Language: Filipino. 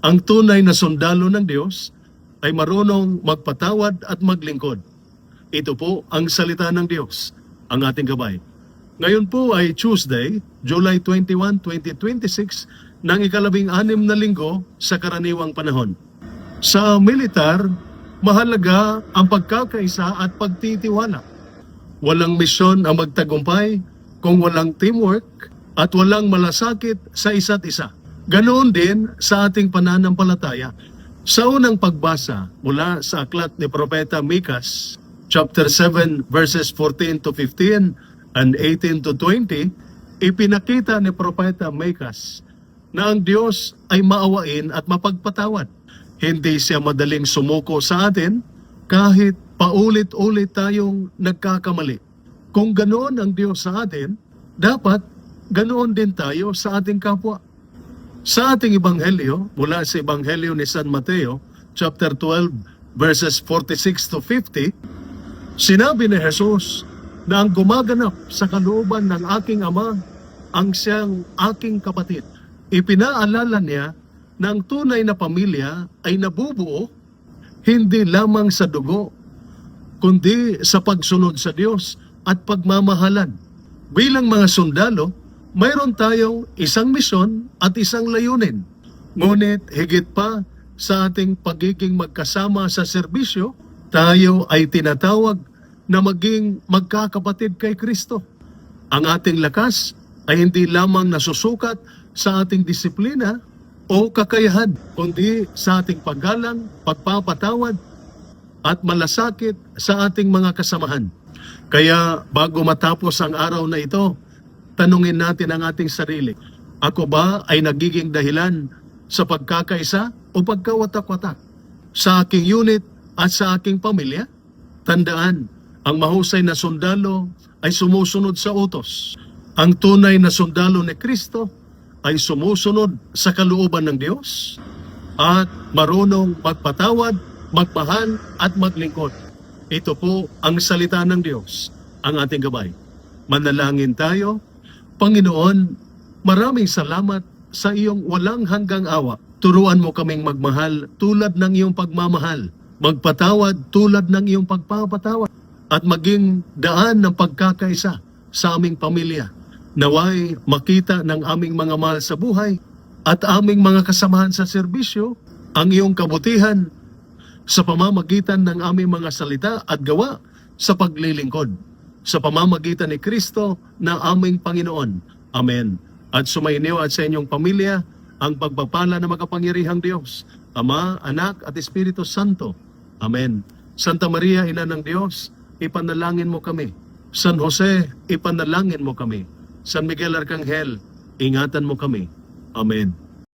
Ang tunay na sundalo ng Diyos ay marunong magpatawad at maglingkod. Ito po ang salita ng Diyos, ang ating gabay. Ngayon po ay Tuesday, July 21, 2026, ng ika-16 na linggo sa karaniwang panahon. Sa militar, mahalaga ang pagkakaisa at pagtitiwala. Walang misyon ang magtagumpay kung walang teamwork at walang malasakit sa isa't isa. Ganoon din sa ating pananampalataya. Sa unang pagbasa mula sa aklat ni Propeta Mikas, chapter 7, verses 14 to 15 and 18 to 20, ipinakita ni Propeta Mikas na ang Diyos ay maawain at mapagpatawad. Hindi siya madaling sumuko sa atin kahit paulit-ulit tayong nagkakamali. Kung ganoon ang Diyos sa atin, dapat ganoon din tayo sa ating kapwa. Sa ating Ebanghelyo, mula sa Ebanghelyo ni San Mateo, chapter 12, verses 46 to 50, sinabi ni Jesus na ang gumaganap sa kalooban ng aking Ama ang siyang aking kapatid. Ipinaalala niya na ang tunay na pamilya ay nabubuo hindi lamang sa dugo, kundi sa pagsunod sa Diyos at pagmamahalan. Bilang mga sundalo, mayroon tayong isang misyon at isang layunin. Ngunit higit pa sa ating pagiging magkasama sa serbisyo, tayo ay tinatawag na maging magkakapatid kay Kristo. Ang ating lakas ay hindi lamang nasusukat sa ating disiplina o kakayahan, kundi sa ating paggalang, pagpapatawad at malasakit sa ating mga kasamahan. Kaya bago matapos ang araw na ito, tanungin natin ang ating sarili. Ako ba ay nagiging dahilan sa pagkakaisa o pagkawatak-watak sa aking unit at sa aking pamilya? Tandaan, ang mahusay na sundalo ay sumusunod sa utos. Ang tunay na sundalo ni Kristo ay sumusunod sa kalooban ng Diyos at marunong magpatawad, magmahal at maglingkod. Ito po ang salita ng Diyos, ang ating gabay. Manalangin tayo. Panginoon, maraming salamat sa iyong walang hanggang awa. Turuan mo kaming magmahal tulad ng iyong pagmamahal, magpatawad tulad ng iyong pagpapatawad, at maging daan ng pagkakaisa sa aming pamilya. Naway makita ng aming mga mahal sa buhay at aming mga kasamahan sa serbisyo ang iyong kabutihan sa pamamagitan ng aming mga salita at gawa sa paglilingkod, sa pamamagitan ni Kristo na aming Panginoon. Amen. At sumainyo at sa inyong pamilya ang pagpapala ng makapangyarihang Diyos, Ama, Anak at Espiritu Santo. Amen. Santa Maria, Ina ng Diyos, ipanalangin mo kami. San Jose, ipanalangin mo kami. San Miguel Arcangel, ingatan mo kami. Amen.